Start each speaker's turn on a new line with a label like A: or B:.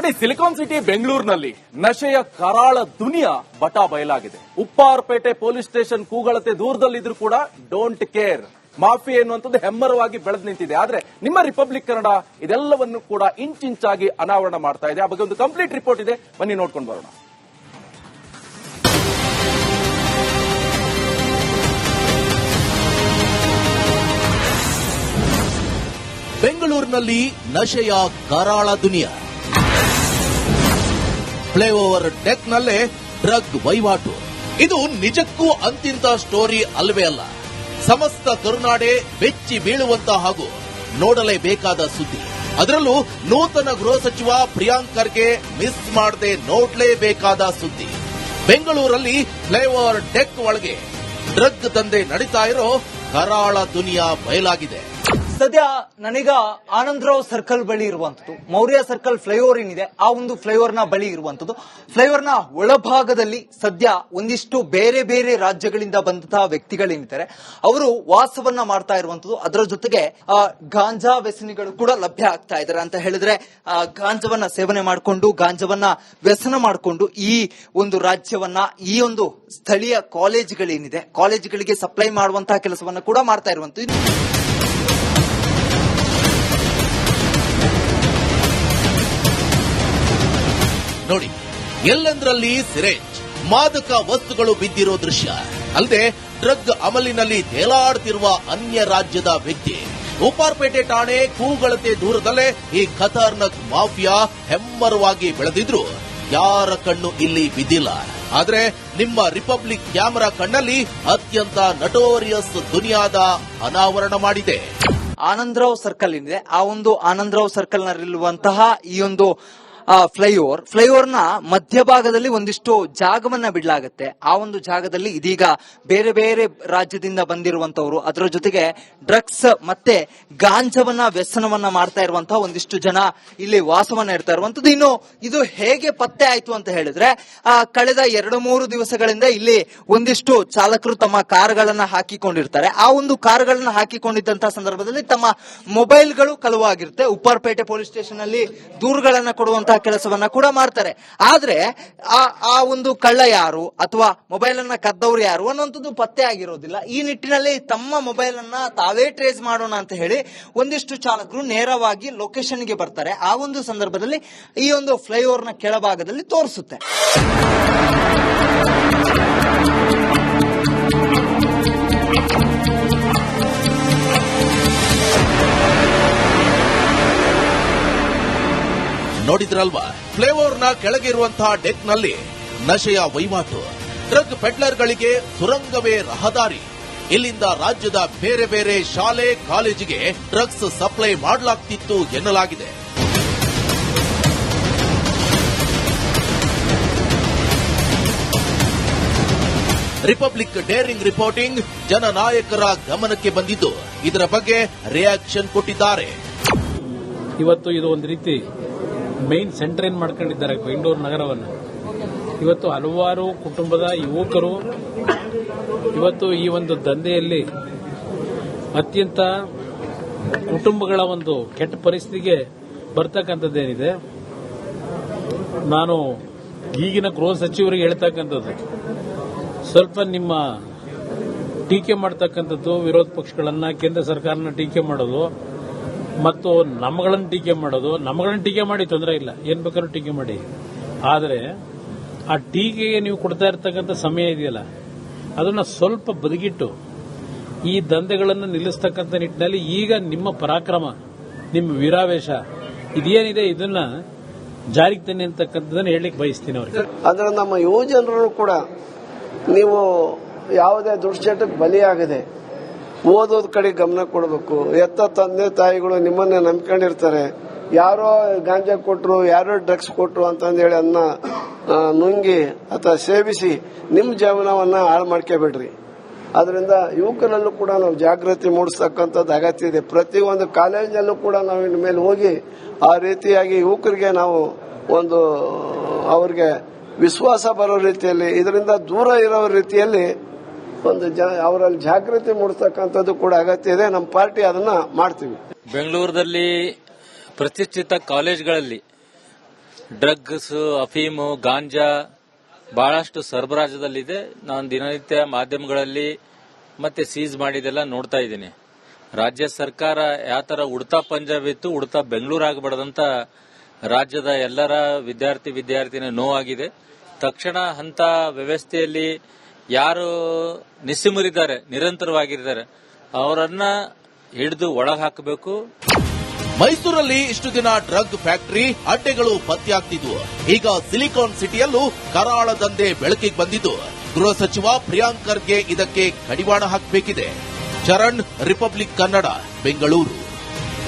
A: ನೋಡಿ, silicon city ಬೆಂಗಳೂರಿನಲ್ಲಿ ನಶೆಯ ಕರಾಳ ದುನಿಯಾ ಬಟಾ ಬಯಲಾಗಿದೆ. ಉಪ್ಪಾರಪೇಟೆ ಪೊಲೀಸ್ ಸ್ಟೇಷನ್ ಕೂಗಳತೆ ದೂರದಲ್ಲಿದ್ರು ಕೂಡ ಡೋಂಟ್ ಕೇರ್ ಮಾಫಿಯಾ ಎನ್ನುವಂಥದ್ದು ಹೆಮ್ಮರವಾಗಿ ಬೆಳೆದು ನಿಂತಿದೆ. ಆದ್ರೆ ನಿಮ್ಮ ರಿಪಬ್ಲಿಕ್ ಕನ್ನಡ ಇದೆಲ್ಲವನ್ನು ಕೂಡ ಇಂಚಿಂಚಾಗಿ ಅನಾವರಣ ಮಾಡ್ತಾ ಇದೆ. ಆ ಬಗ್ಗೆ ಒಂದು ಕಂಪ್ಲೀಟ್ ರಿಪೋರ್ಟ್ ಇದೆ, ಬನ್ನಿ ನೋಡ್ಕೊಂಡು ಬರೋಣ.
B: ಬೆಂಗಳೂರಿನಲ್ಲಿ ನಶೆಯ ಕರಾಳ ದುನಿಯಾ. ಫ್ಲೈಓವರ್ ಡೆಕ್ನಲ್ಲೇ ಡ್ರಗ್ ವಹಿವಾಟು. ಇದು ನಿಜಕ್ಕೂ ಅಂತಿಂತ ಸ್ಟೋರಿ ಅಲ್ವೇ ಅಲ್ಲ. ಸಮಸ್ತ ಕರುನಾಡೆ ಬೆಚ್ಚಿ ಬೀಳುವಂತ ಹಾಗೂ ನೋಡಲೇಬೇಕಾದ ಸುದ್ದಿ. ಅದರಲ್ಲೂ ನೂತನ ಗೃಹ ಸಚಿವ ಪ್ರಿಯಾಂಕ್ ಖರ್ಗೆ ಮಿಸ್ ಮಾಡದೆ ನೋಡಲೇಬೇಕಾದ ಸುದ್ದಿ. ಬೆಂಗಳೂರಲ್ಲಿ ಫ್ಲೈಓವರ್ ಡೆಕ್ ಒಳಗೆ ಡ್ರಗ್ ದಂಧೆ ನಡೀತಾ ಇರೋ ಕರಾಳ ದುನಿಯಾ ಬಯಲಾಗಿದೆ.
C: ಸದ್ಯ ನನಗ ಆನಂದರಾವ್ ಸರ್ಕಲ್ ಬಳಿ ಇರುವಂತದ್ದು, ಮೌರ್ಯ ಸರ್ಕಲ್ ಫ್ಲೈಓವರ್ ಏನಿದೆ ಆ ಒಂದು ಫ್ಲೈಓವರ್ ನ ಬಳಿ ಇರುವಂತದ್ದು. ಫ್ಲೈಓವರ್ ನ ಒಳಭಾಗದಲ್ಲಿ ಸದ್ಯ ಒಂದಿಷ್ಟು ಬೇರೆ ಬೇರೆ ರಾಜ್ಯಗಳಿಂದ ಬಂದಂತಹ ವ್ಯಕ್ತಿಗಳೇನಿದ್ದಾರೆ ಅವರು ವಾಸವನ್ನ ಮಾಡ್ತಾ ಇರುವಂತದ್ದು. ಅದರ ಜೊತೆಗೆ ಗಾಂಜಾ ವ್ಯಸನಿಗಳು ಕೂಡ ಲಭ್ಯ ಆಗ್ತಾ ಇದ್ದಾರೆ ಅಂತ ಹೇಳಿದ್ರೆ, ಗಾಂಜಾವನ್ನ ಸೇವನೆ ಮಾಡಿಕೊಂಡು ಗಾಂಜಾವನ್ನ ವ್ಯಸನ ಮಾಡಿಕೊಂಡು ಈ ಒಂದು ರಾಜ್ಯವನ್ನ, ಈ ಒಂದು ಸ್ಥಳೀಯ ಕಾಲೇಜುಗಳೇನಿದೆ ಕಾಲೇಜುಗಳಿಗೆ ಸಪ್ಲೈ ಮಾಡುವಂತಹ ಕೆಲಸವನ್ನ ಕೂಡ ಮಾಡ್ತಾ ಇರುವಂತದ್ದು.
B: ನೋಡಿ, ಎಲ್ಲೆಂದರಲ್ಲಿ ಸಿರೇಂಜ್, ಮಾದಕ ವಸ್ತುಗಳು ಬಿದ್ದಿರೋ ದೃಶ್ಯ. ಅಲ್ಲದೆ ಡ್ರಗ್ ಅಮಲಿನಲ್ಲಿ ತೇಲಾಡ್ತಿರುವ ಅನ್ಯ ರಾಜ್ಯದ ವ್ಯಕ್ತಿ. ಉಪ್ಪಾರಪೇಟೆ ಠಾಣೆ ಕೂಗಳತೆ ದೂರದಲ್ಲೇ ಈ ಖತರ್ನಾಕ್ ಮಾಫಿಯಾ ಹೆಮ್ಮರವಾಗಿ ಬೆಳೆದಿದ್ರು ಯಾರ ಕಣ್ಣು ಇಲ್ಲಿ ಬಿದ್ದಿಲ್ಲ. ಆದ್ರೆ ನಿಮ್ಮ ರಿಪಬ್ಲಿಕ್ ಕ್ಯಾಮೆರಾ ಕಣ್ಣಲ್ಲಿ ಅತ್ಯಂತ ನಟೋರಿಯಸ್ ದುನಿಯಾದ ಅನಾವರಣ ಮಾಡಿದೆ.
C: ಆನಂದರಾವ್ ಸರ್ಕಲ್ ಏನಿದೆ ಆ ಒಂದು ಆನಂದರಾವ್ ಸರ್ಕಲ್ ನಲ್ಲಿರುವಂತಹ ಈ ಒಂದು ಫ್ಲೈಓವರ್ ನ ಮಧ್ಯಭಾಗದಲ್ಲಿ ಒಂದಿಷ್ಟು ಜಾಗವನ್ನ ಬಿಡಲಾಗುತ್ತೆ. ಆ ಒಂದು ಜಾಗದಲ್ಲಿ ಇದೀಗ ಬೇರೆ ಬೇರೆ ರಾಜ್ಯದಿಂದ ಬಂದಿರುವಂತವರು, ಅದರ ಜೊತೆಗೆ ಡ್ರಗ್ಸ್ ಮತ್ತೆ ಗಾಂಜಾವನ್ನ ವ್ಯಸನವನ್ನ ಮಾಡ್ತಾ ಇರುವಂತಹ ಒಂದಿಷ್ಟು ಜನ ಇಲ್ಲಿ ವಾಸವನ್ನ ಇರ್ತಾ ಇರುವಂತದ್ದು. ಇನ್ನು ಇದು ಹೇಗೆ ಪತ್ತೆ ಆಯ್ತು ಅಂತ ಹೇಳಿದ್ರೆ, ಕಳೆದ 2-3 ದಿವಸಗಳಿಂದ ಇಲ್ಲಿ ಒಂದಿಷ್ಟು ಚಾಲಕರು ತಮ್ಮ ಕಾರ್ಗಳನ್ನ ಹಾಕಿಕೊಂಡಿರ್ತಾರೆ. ಆ ಒಂದು ಕಾರ್ಗಳನ್ನ ಹಾಕಿಕೊಂಡಿದ್ದಂತಹ ಸಂದರ್ಭದಲ್ಲಿ ತಮ್ಮ ಮೊಬೈಲ್ಗಳು ಕಳುವಾಗಿರುತ್ತೆ. ಉಪ್ಪಾರಪೇಟೆ ಪೊಲೀಸ್ ಸ್ಟೇಷನ್ ಅಲ್ಲಿ ದೂರುಗಳನ್ನ ಕೊಡುವಂತಹ ಕೆಲಸವನ್ನ ಕೂಡ ಮಾಡ್ತಾರೆ. ಆದ್ರೆ ಆ ಒಂದು ಕಳ್ಳ ಯಾರು ಅಥವಾ ಮೊಬೈಲ್ ಅನ್ನ ಕದ್ದವ್ರು ಯಾರು ಅನ್ನುವಂಥದ್ದು ಪತ್ತೆ ಆಗಿರೋದಿಲ್ಲ. ಈ ನಿಟ್ಟಿನಲ್ಲಿ ತಮ್ಮ ಮೊಬೈಲ್ ಅನ್ನ ತಾವೇ ಟ್ರೇಸ್ ಮಾಡೋಣ ಅಂತ ಹೇಳಿ ಒಂದಿಷ್ಟು ಚಾಲಕರು ನೇರವಾಗಿ ಲೊಕೇಶನ್ ಗೆ ಬರ್ತಾರೆ. ಆ ಒಂದು ಸಂದರ್ಭದಲ್ಲಿ ಈ ಒಂದು ಫ್ಲೈಓವರ್ ನ ಕೆಳಭಾಗದಲ್ಲಿ ತೋರಿಸುತ್ತೆ.
B: ನೋಡಿದ್ರಲ್ವಾ, ಫ್ಲೈಓವರ್ನ ಕೆಳಗಿರುವಂತಹ ಡೆಕ್ನಲ್ಲಿ ನಶೆಯ ವಹಿವಾಟು. ಡ್ರಗ್ ಪೆಡ್ಲರ್ಗಳಿಗೆ ಸುರಂಗವೇ ರಹದಾರಿ. ಇಲ್ಲಿಂದ ರಾಜ್ಯದ ಬೇರೆ ಬೇರೆ ಶಾಲೆ ಕಾಲೇಜಿಗೆ ಡ್ರಗ್ಸ್ ಸಪ್ಲೈ ಮಾಡಲಾಗ್ತಿತ್ತು ಎನ್ನಲಾಗಿದೆ. ರಿಪಬ್ಲಿಕ್ ಡೇರಿಂಗ್ ರಿಪೋರ್ಟಿಂಗ್ ಜನನಾಯಕರ ಗಮನಕ್ಕೆ ಬಂದಿದ್ದು ಇದರ ಬಗ್ಗೆ ರಿಯಾಕ್ಷನ್ ಕೊಟ್ಟಿದ್ದಾರೆ.
D: ಇವತ್ತು ಇದು ಒಂದು ರೀತಿ ಮೈನ್ ಸೆಂಟರ್ ಏನ್ ಮಾಡ್ಕೊಂಡಿದ್ದಾರೆ ಬೆಂಗಳೂರು ನಗರವನ್ನು. ಇವತ್ತು ಹಲವಾರು ಕುಟುಂಬದ ಯುವಕರು ಇವತ್ತು ಈ ಒಂದು ದಂಧೆಯಲ್ಲಿ ಅತ್ಯಂತ ಕುಟುಂಬಗಳ ಒಂದು ಕೆಟ್ಟ ಪರಿಸ್ಥಿತಿಗೆ ಬರ್ತಕ್ಕಂಥದ್ದೇನಿದೆ. ನಾನು ಈಗಿನ ಗೃಹ ಸಚಿವರಿಗೆ ಹೇಳ್ತಕ್ಕಂಥದ್ದು, ಸ್ವಲ್ಪ ನಿಮ್ಮ ಟೀಕೆ ಮಾಡ್ತಕ್ಕಂಥದ್ದು, ವಿರೋಧ ಪಕ್ಷಗಳನ್ನ, ಕೇಂದ್ರ ಸರ್ಕಾರನ ಟೀಕೆ ಮಾಡೋದು ಮತ್ತು ನಮ್ಮಗಳನ್ನು ಟೀಕೆ ಮಾಡೋದು. ನಮ್ಮಗಳನ್ನು ಟೀಕೆ ಮಾಡಿ ತೊಂದರೆ ಇಲ್ಲ, ಏನ್ ಬೇಕಾದ್ರೂ ಟೀಕೆ ಮಾಡಿ. ಆದರೆ ಆ ಟೀಕೆಗೆ ನೀವು ಕೊಡ್ತಾ ಇರ್ತಕ್ಕಂಥ ಸಮಯ ಇದೆಯಲ್ಲ, ಅದನ್ನ ಸ್ವಲ್ಪ ಬದಿಗಿಟ್ಟು ಈ ದಂಧೆಗಳನ್ನು ನಿಲ್ಲಿಸ್ತಕ್ಕಂಥ ನಿಟ್ಟಿನಲ್ಲಿ ಈಗ ನಿಮ್ಮ ಪರಾಕ್ರಮ, ನಿಮ್ಮ ವೀರಾವೇಶ ಇದೇನಿದೆ ಇದನ್ನ ಜಾರಿಗೆ ತನ್ನಿ ಅಂತಕ್ಕಂಥದ್ದನ್ನು ಹೇಳಲಿಕ್ಕೆ ಬಯಸ್ತೀನಿ ಅವ್ರಿಗೆ.
E: ಅಂದ್ರೆ ನಮ್ಮ ಯುವ ಜನರು ಕೂಡ ನೀವು ಯಾವುದೇ ದುಶ್ಚಟಕ್ಕೆ ಬಲಿಯಾಗದೆ ಓದೋದ್ ಕಡೆ ಗಮನ ಕೊಡಬೇಕು. ಎತ್ತ ತಂದೆ ತಾಯಿಗಳು ನಿಮ್ಮನ್ನೇ ನಂಬ್ಕೊಂಡಿರ್ತಾರೆ. ಯಾರೋ ಗಾಂಜಾ ಕೊಟ್ರು, ಯಾರೋ ಡ್ರಗ್ಸ್ ಕೊಟ್ರು ಅಂತಂದೇಳಿ ಅದನ್ನ ನುಂಗಿ ಅಥವಾ ಸೇವಿಸಿ ನಿಮ್ಮ ಜೀವನವನ್ನ ಹಾಳು ಮಾಡ್ಕೋಬೇಡ್ರಿ. ಅದರಿಂದ ಯುವಕರಲ್ಲೂ ಕೂಡ ನಾವು ಜಾಗೃತಿ ಮೂಡಿಸ್ತಕ್ಕಂಥದ್ದು ಅಗತ್ಯ ಇದೆ. ಪ್ರತಿಯೊಂದು ಕಾಲೇಜಿನಲ್ಲೂ ಕೂಡ ನಾವು ಇನ್ನು ಮೇಲೆ ಹೋಗಿ ಆ ರೀತಿಯಾಗಿ ಯುವಕರಿಗೆ ನಾವು ಒಂದು ಅವ್ರಿಗೆ ವಿಶ್ವಾಸ ಬರೋ ರೀತಿಯಲ್ಲಿ, ಇದರಿಂದ ದೂರ ಇರೋ ರೀತಿಯಲ್ಲಿ ಒಂದು ಅವರಲ್ಲಿ ಜಾಗೃತಿ ಮೂಡಿಸ್ತಕ್ಕಂಥದ್ದು ಕೂಡ ಅಗತ್ಯ ಇದೆ. ನಮ್ಮ ಪಾರ್ಟಿ ಅದನ್ನ ಮಾಡ್ತೀವಿ.
F: ಬೆಂಗಳೂರಲ್ಲಿ ಪ್ರತಿಷ್ಠಿತ ಕಾಲೇಜ್ಗಳಲ್ಲಿ ಡ್ರಗ್ಸ್, ಅಫೀಮು, ಗಾಂಜಾ ಬಹಳಷ್ಟು ಸರಬರಾಜದಲ್ಲಿದೆ. ನಾನು ದಿನನಿತ್ಯ ಮಾಧ್ಯಮಗಳಲ್ಲಿ ಮತ್ತೆ ಸೀಸ್ ಮಾಡಿದೆಲ್ಲ ನೋಡ್ತಾ ಇದ್ದೀನಿ. ರಾಜ್ಯ ಸರ್ಕಾರ ಯಾವ ತರ ಉಡ್ತಾ ಪಂಜಾಬ್ ಇತ್ತು, ಉಡ್ತಾ ಬೆಂಗಳೂರು ಆಗಬಾರ್ದಂತ ರಾಜ್ಯದ ಎಲ್ಲರ ವಿದ್ಯಾರ್ಥಿನಿ ನೋವಾಗಿದೆ. ತಕ್ಷಣ ಅಂತ ವ್ಯವಸ್ಥೆಯಲ್ಲಿ ಯಾರು ನಿಸ್ಸಿಮರಿದ್ದಾರೆ, ನಿರಂತರವಾಗಿದ್ದಾರೆ, ಅವರನ್ನ ಹಿಡಿದು ಒಳಗೆ ಹಾಕಬೇಕು.
B: ಮೈಸೂರಲ್ಲಿ ಇಷ್ಟು ದಿನ ಡ್ರಗ್ ಫ್ಯಾಕ್ಟರಿ ಅಡ್ಡೆಗಳು ಪತ್ತೆಯಾಗ್ತಿದ್ವು. ಈಗ ಸಿಲಿಕಾನ್ ಸಿಟಿಯಲ್ಲೂ ಕರಾಳ ದಂಧೆ ಬೆಳಕಿಗೆ ಬಂದಿದ್ದು ಗೃಹ ಸಚಿವ ಪ್ರಿಯಾಂಕ್ ಖರ್ಗೆ ಇದಕ್ಕೆ ಕಡಿವಾಣ ಹಾಕಬೇಕಿದೆ. ಚರಣ್, ರಿಪಬ್ಲಿಕ್ ಕನ್ನಡ, ಬೆಂಗಳೂರು.